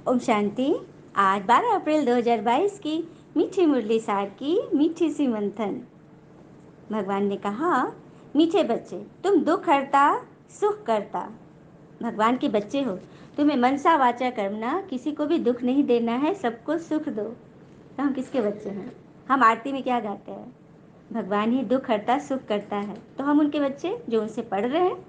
ओम शांति। आज 12 अप्रैल 2022 की मीठी मुरली सार की मीठी सी मंथन। भगवान ने कहा, मीठे बच्चे, तुम दुख हरता सुख करता। भगवान के बच्चे हो, तुम्हें मनसा वाचा कर्मणा किसी को भी दुख नहीं देना है, सबको सुख दो। तो हम किसके बच्चे हैं? हम आरती में क्या गाते हैं? भगवान ही दुख हरता सुख करता है, तो हम उनके बच्चे जो उनसे पढ़ रहे हैं,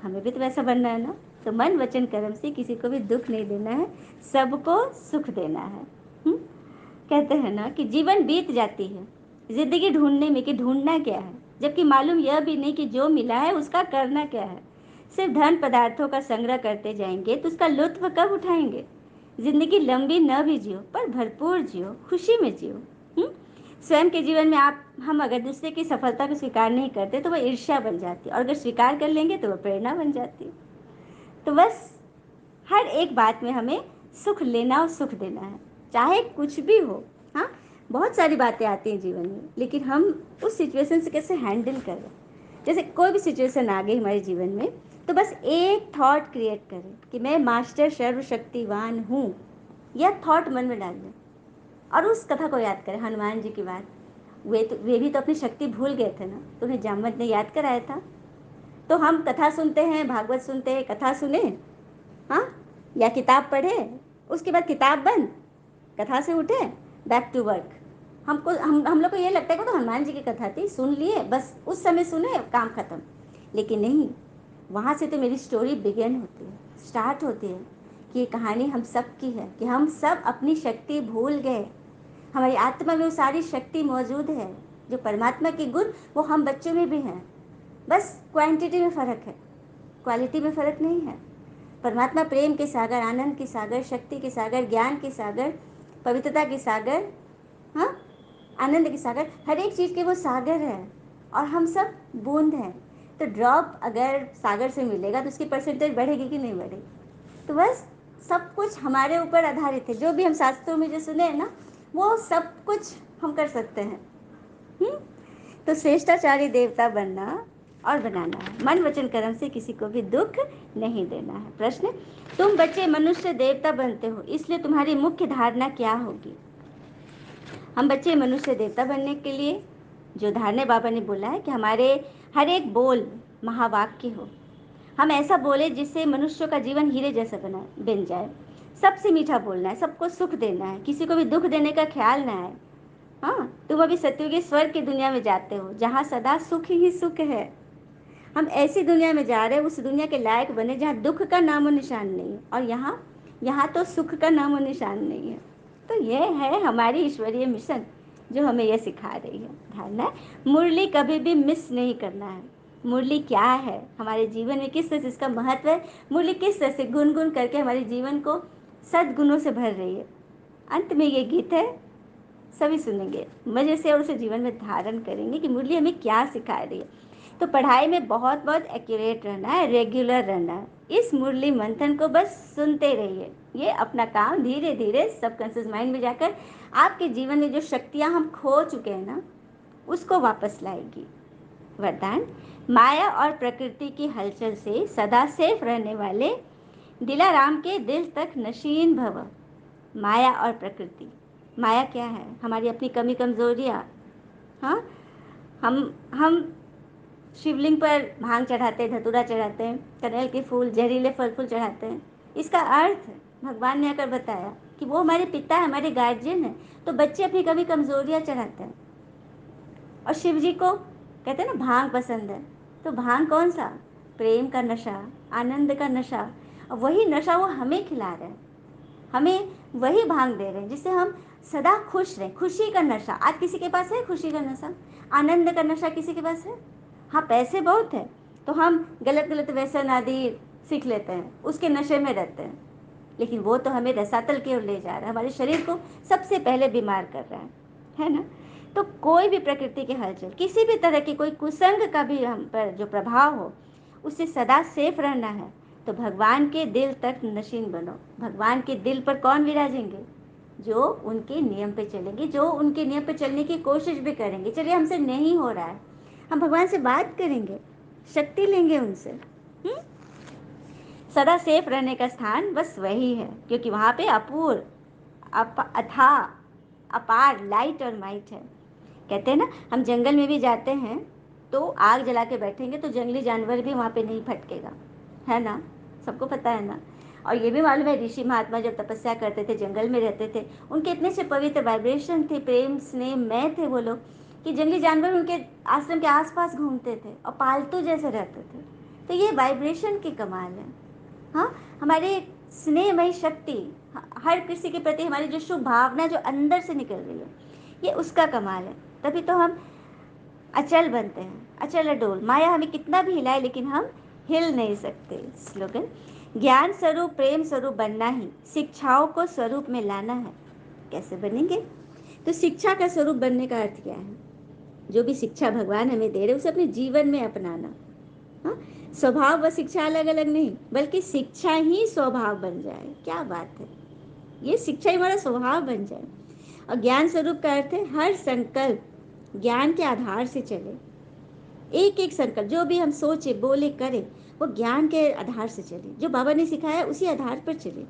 हमें भी तो वैसा बनना है ना। तो मन वचन कर्म से किसी को भी दुख नहीं देना है, सबको सुख देना है। कहते हैं ना कि जीवन बीत जाती है जिंदगी ढूंढने में कि ढूंढना क्या है, जबकि मालूम यह भी नहीं कि जो मिला है उसका करना क्या है। सिर्फ धन पदार्थों का संग्रह करते जाएंगे तो उसका लुत्फ कब उठाएंगे? जिंदगी लंबी न भी जियो पर भरपूर जियो, खुशी में जियो। स्वयं के जीवन में हम अगर दूसरे की सफलता को स्वीकार नहीं करते तो वह ईर्ष्या बन जाती है, और अगर स्वीकार कर लेंगे तो वह प्रेरणा बन जाती है। तो बस हर एक बात में हमें सुख लेना और सुख देना है, चाहे कुछ भी हो। हाँ, बहुत सारी बातें आती हैं जीवन में, लेकिन हम उस सिचुएशन से कैसे हैंडल कर रहे हैं। जैसे कोई भी सिचुएशन आ गई हमारे जीवन में, तो बस एक थॉट क्रिएट करें कि मैं मास्टर सर्वशक्तिवान हूँ। यह थॉट मन में डाल दें और उस कथा को याद करें, हनुमान जी की बात। वे भी तो अपनी शक्ति भूल गए थे ना, तो उन्हें जामवंत ने याद कराया था। तो हम कथा सुनते हैं, भागवत सुनते हैं, कथा सुने, हाँ, या किताब पढ़े, उसके बाद किताब बंद, कथा से उठे, बैक टू वर्क। हम लोग को ये लगता है कि तो हनुमान जी की कथा थी, सुन लिए, बस उस समय सुने, काम खत्म। लेकिन नहीं, वहाँ से तो मेरी स्टोरी बिगिन होती है, स्टार्ट होती है कि ये कहानी हम सब की है, कि हम सब अपनी शक्ति भूल गए। हमारी आत्मा में वो सारी शक्ति मौजूद है, जो परमात्मा के गुण वो हम बच्चों में भी हैं। बस क्वांटिटी में फ़र्क है, क्वालिटी में फ़र्क नहीं है। परमात्मा प्रेम के सागर, आनंद के सागर, शक्ति के सागर, ज्ञान के सागर, पवित्रता के सागर, हाँ, आनंद के सागर, हर एक चीज़ के वो सागर है, और हम सब बूंद हैं। तो ड्रॉप अगर सागर से मिलेगा तो उसकी परसेंटेज बढ़ेगी कि नहीं बढ़ेगी? तो बस सब कुछ हमारे ऊपर आधारित है। जो भी हम शास्त्रों में जो सुने हैं ना, वो सब कुछ हम कर सकते हैं। तो श्रेष्ठाचार्य देवता बनना और बनाना है, मन वचन कर्म से किसी को भी दुख नहीं देना है। प्रश्न, तुम बच्चे मनुष्य देवता बनते हो, इसलिए तुम्हारी मुख्य धारणा क्या होगी? हम बच्चे मनुष्य देवता बनने के लिए जो धारणा बाबा ने बोला है कि हमारे हर एक बोल महावाक्य हो। हम ऐसा बोले जिससे मनुष्यों का जीवन हीरे जैसा बन जाए। सबसे मीठा बोलना है, सबको सुख देना है, किसी को भी दुख देने का ख्याल ना है। हाँ, तुम अभी सत्युगी स्वर्ग की दुनिया में जाते हो, जहाँ सदा सुख ही सुख है। हम ऐसी दुनिया में जा रहे हैं, उस दुनिया के लायक बने जहाँ दुख का नामो निशान नहीं है, और यहाँ यहाँ तो सुख का नामो निशान नहीं है। तो यह है हमारी ईश्वरीय मिशन, जो हमें यह सिखा रही है। ध्यान है, मुरली कभी भी मिस नहीं करना है। मुरली क्या है हमारे जीवन में, किस तरह से इसका महत्व है, मुरली किस तरह से गुनगुन करके हमारे जीवन को सद्गुणों से भर रही है। अंत में ये गीत है, सभी सुनेंगे मजे से और उसे जीवन में धारण करेंगे कि मुरली हमें क्या सिखा रही है। तो पढ़ाई में बहुत बहुत एक्यूरेट रहना है, रेगुलर रहना है। इस मुरली मंथन को बस सुनते रहिए, ये अपना काम धीरे धीरे सबकॉन्शियस माइंड में जाकर आपके जीवन में जो शक्तियाँ हम खो चुके हैं ना, उसको वापस लाएगी। वरदान, माया और प्रकृति की हलचल से सदा सेफ रहने वाले दिलाराम के दिल तक नशीन भव। माया और प्रकृति, माया क्या है? हमारी अपनी कमी कमजोरियाँ। हाँ, हम शिवलिंग पर भांग चढ़ाते हैं, धतूरा चढ़ाते हैं, कनेल के फूल, जहरीले फल फूल चढ़ाते हैं। इसका अर्थ भगवान ने आकर बताया कि वो हमारे पिता है, हमारे गार्जियन है। तो बच्चे अपनी कभी कमजोरियाँ चढ़ाते हैं, और शिव जी को कहते हैं ना भांग पसंद है। तो भांग कौन सा? प्रेम का नशा, आनंद का नशा। और वही नशा वो हमें खिला रहे हैं, हमें वही भांग दे रहे हैं जिससे हम सदा खुश रहें। खुशी का नशा आज किसी के पास है? खुशी का नशा, आनंद का नशा किसी के पास है? हाँ, पैसे बहुत है तो हम गलत गलत व्यसन आदि सीख लेते हैं, उसके नशे में रहते हैं। लेकिन वो तो हमें रसातल की ओर ले जा रहा है, हमारे शरीर को सबसे पहले बीमार कर रहा है ना। तो कोई भी प्रकृति के हलचल, किसी भी तरह की कोई कुसंग का भी हम पर जो प्रभाव हो, उससे सदा सेफ रहना है। तो भगवान के दिल तक नशीन बनो। भगवान के दिल पर कौन विराजेंगे? जो उनके नियम पे चलेंगे, जो उनके नियम पे चलने की कोशिश भी करेंगे। चलिए हमसे नहीं हो रहा है, हम भगवान से बात करेंगे, शक्ति लेंगे उनसे। सदा सेफ रहने का स्थान बस वही है, क्योंकि वहाँ पे अपूर्व, अथाह, अपार लाइट और माइट है। कहते हैं ना, हम जंगल में भी जाते हैं तो आग जला के बैठेंगे तो जंगली जानवर भी वहाँ पे नहीं फटकेगा, है ना, सबको पता है ना। और ये भी मालूम है, ऋषि महात्मा जब तपस्या करते थे, जंगल में रहते थे, उनके इतने से पवित्र वाइब्रेशन थे, प्रेम स्नेह मय थे वो लोग, कि जंगली जानवर उनके आश्रम के आसपास घूमते थे और पालतू जैसे रहते थे। तो ये वाइब्रेशन की कमाल है। हाँ, हमारे स्नेहमयी शक्ति, हर किसी के प्रति हमारी जो शुभ भावना जो अंदर से निकल रही है, ये उसका कमाल है। तभी तो हम अचल बनते हैं, अचल अडोल। माया हमें कितना भी हिलाए लेकिन हम हिल नहीं सकते। स्लोगन, ज्ञान स्वरूप प्रेम स्वरूप बनना ही शिक्षाओं को स्वरूप में लाना है। कैसे बनेंगे? तो शिक्षा का स्वरूप बनने का अर्थ क्या है? जो भी शिक्षा भगवान हमें दे रहे उसे अपने जीवन में अपनाना। हाँ, स्वभाव व शिक्षा अलग अलग नहीं, बल्कि शिक्षा ही स्वभाव बन जाए। क्या बात है, ये शिक्षा ही हमारा स्वभाव बन जाए। और ज्ञान स्वरूप का अर्थ है हर संकल्प ज्ञान के आधार से चले। एक एक संकल्प जो भी हम सोचे बोले करें वो ज्ञान के आधार से चले, जो बाबा ने सिखाया उसी आधार पर चले।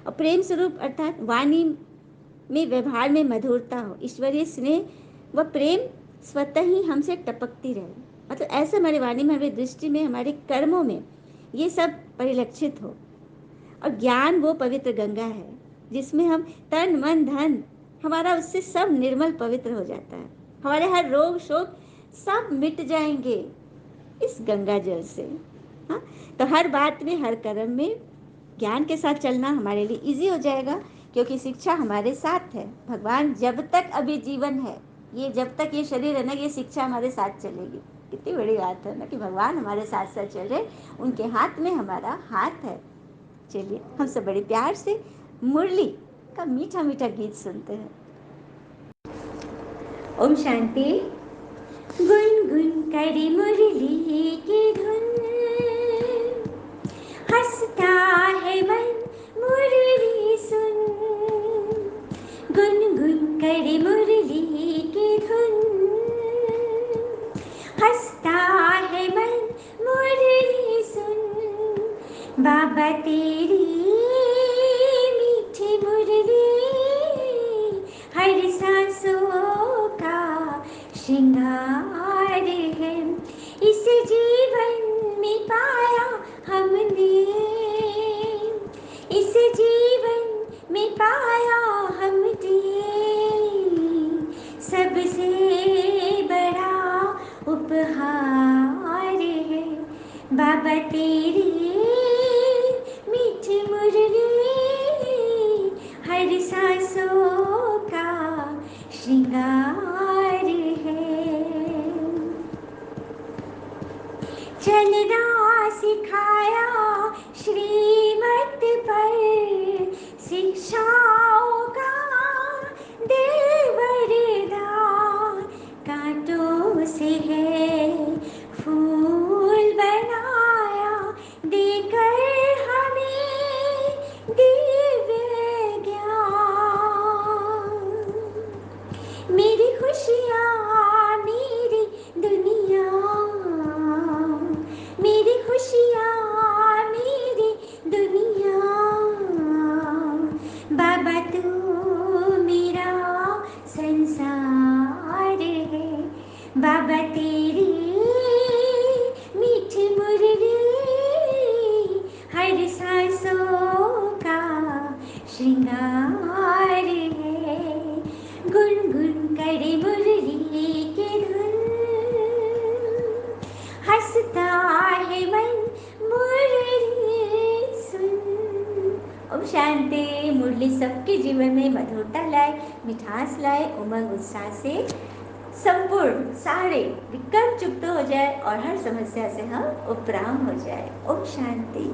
और प्रेम स्वरूप अर्थात वाणी में व्यवहार में मधुरता हो, ईश्वरीय स्नेह व प्रेम स्वतः ही हमसे टपकती रहे। मतलब ऐसे हमारी वाणी में, हमारी दृष्टि में, हमारे कर्मों में ये सब परिलक्षित हो। और ज्ञान वो पवित्र गंगा है जिसमें हम तन मन धन, हमारा उससे सब निर्मल पवित्र हो जाता है। हमारे हर रोग शोक सब मिट जाएंगे इस गंगा जल से। हाँ, तो हर बात में, हर कर्म में ज्ञान के साथ चलना हमारे लिए इजी हो जाएगा, क्योंकि शिक्षा हमारे साथ है। भगवान जब तक अभी जीवन है, ये जब तक ये शरीर है ना, ये शिक्षा हमारे साथ चलेगी। कितनी बड़ी बात है ना कि भगवान हमारे साथ साथ चल रहे, उनके हाथ में हमारा हाथ है। चलिए हम सब बड़े प्यार से मुरली का मीठा मीठा गीत सुनते हैं। ओम शांति। गुनगुन करी मुरली की धुन, हंसता है मन मुरली सुन। गुनगुन करी मुरली की धुन, हंसता है मन मुरली सुन। बाबा तेरी मीठी मुरली हर सांसों का श्रृंगार है। इस जीवन में पाया हमने, इस जीवन में पाया हमने सबसे बड़ा उपहार है। बाबा तेरी मीठी मुरली हर सांसों का श्रृंगार है। चलना सिखाया श्रीमत पर, शिक्षाओं का दे वरदान। कांटों से है फूल बनाया, देकर हमें दिव्य ज्ञान। मेरी खुशियाँ मेरी दुनिया, मेरी खुशियाँ मेरी दुनिया। बाबा तू मेरा संसार है। बाबा तेरी मीठी मुरली हर सांसों का श्रृंगार है। गुनगुन करे मुरली की धुन, हंसता है मन मुरली सुन। ओम शांति। मुरली सबके जीवन में मधुरता लाए, मिठास लाए, उमंग उत्साह से संपूर्ण सारे विकल्प चुप्त हो जाए और हर समस्या से हम उपराम हो जाए। ओम शांति।